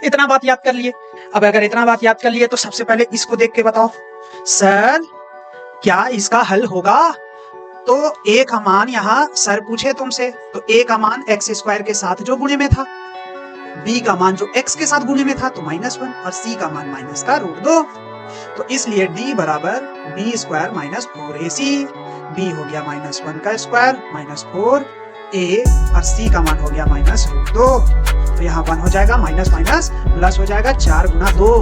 इतना बात याद कर लिए। अब अगर इतना बात याद कर लिए तो सबसे पहले इसको देख के बताओ सर क्या इसका हल होगा। तो ए का मान यहाँ सर पूछे तुमसे, तो ए का मान एक्स स्क्वायर के साथ जो गुणे में था, बी का मान जो एक्स के साथ गुणे में था तो -1, और सी का मान माइनस का √2। तो इसलिए d बराबर B square minus 4ac, B हो गया -1 का स्क्वायर -4a, और c का मान हो गया -√2। तो यहाँ 1 हो जाएगा, माइनस माइनस प्लस हो जाएगा 4 गुना 2,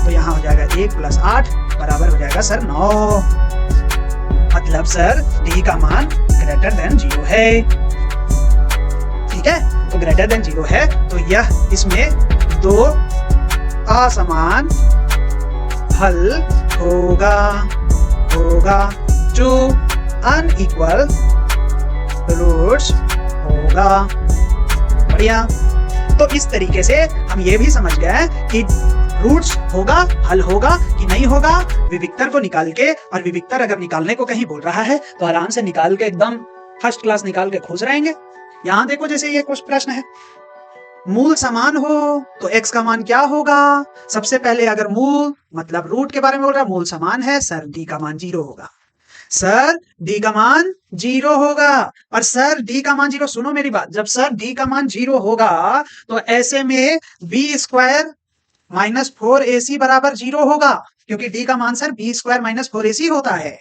तो यहाँ हो जाएगा 1 + 8 बराबर हो जाएगा सर 9। मतलब सर d का मान >0 है। ठीक है, तो >0 है तो यह इसमें दो असमान हल होगा, टू अनइक्वल रूट्स होगा। बढ़िया। तो इस तरीके से हम ये भी समझ गए कि रूट्स होगा, हल होगा कि नहीं होगा, विविक्तर को निकाल के, और विविक्तर अगर निकालने को कहीं बोल रहा है तो आराम से निकाल के एकदम फर्स्ट क्लास निकाल के खुश रहेंगे। यहाँ देखो जैसे ये कुछ प्रश्न है, मूल समान हो तो x का मान क्या होगा। सबसे पहले अगर मूल मतलब रूट के बारे में बोल रहा है, मूल समान है, सर d का मान 0 होगा, सर d का मान 0 होगा। और सर d का मान 0, सुनो मेरी बात, जब सर d का मान 0 होगा तो ऐसे में b स्क्वायर माइनस 4ac बराबर 0 होगा, क्योंकि d का मान sir b square minus 4ac होता है।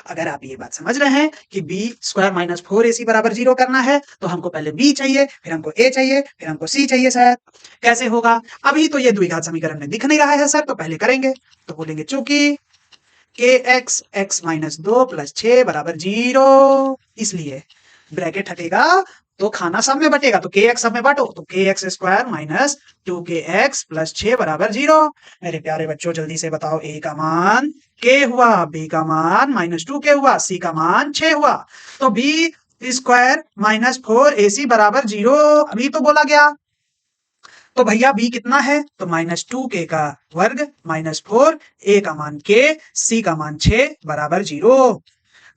अगर आप ये बात समझ रहे हैं कि b स्क्वायर माइनस 4ac बराबर 0 करना है तो हमको पहले b चाहिए, फिर हमको a चाहिए, फिर हमको c चाहिए। सर कैसे होगा, अभी तो ये द्विघात समीकरण में दिख नहीं रहा है सर, तो पहले करेंगे। तो बोलेंगे चूंकि kx x माइनस 2 + 6 बराबर 0, इसलिए ब्रैकेट हटेगा तो खाना सब में बटेगा, तो kx सब में बांटो, तो kx स्क्वायर माइनस 2kx + 6 बराबर 0। मेरे प्यारे बच्चों जल्दी से बताओ, a का मान k हुआ, b का मान -2k हुआ, c का मान 6 हुआ, तो b स्क्वायर माइनस 4ac बराबर 0 अभी तो बोला गया। तो भैया b कितना है, तो -2k का वर्ग -4, a का मान k, c का मान 6 बराबर 0।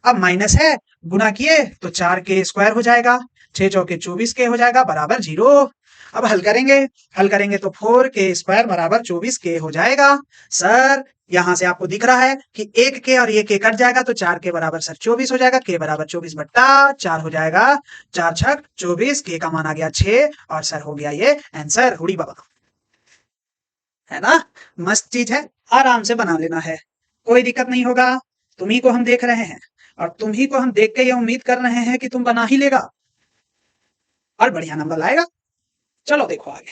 अब माइनस है, गुना किए तो 4k स्क्वायर हो जाएगा, 6 चौके 24k हो जाएगा बराबर 0। अब हल करेंगे तो 4k स्क्वायर बराबर 24k हो जाएगा। सर यहां से आपको दिख रहा है कि 1k और ये k कट जाएगा तो 4k बराबर सर 24 हो जाएगा, k बराबर 24/4 हो जाएगा, 4 छक 24, k का मान आ गया 6, और सर हो गया ये आंसर। हुड़ी बाबा, है ना, मस्त चीज है, आराम से बना लेना है, कोई दिक्कत नहीं होगा। तुम्ही को हम देख रहे हैं और तुम्ही को हम देख के ये उम्मीद कर रहे हैं कि तुम बना ही लेगा और बढ़िया नंबर लाएगा। चलो देखो आगे।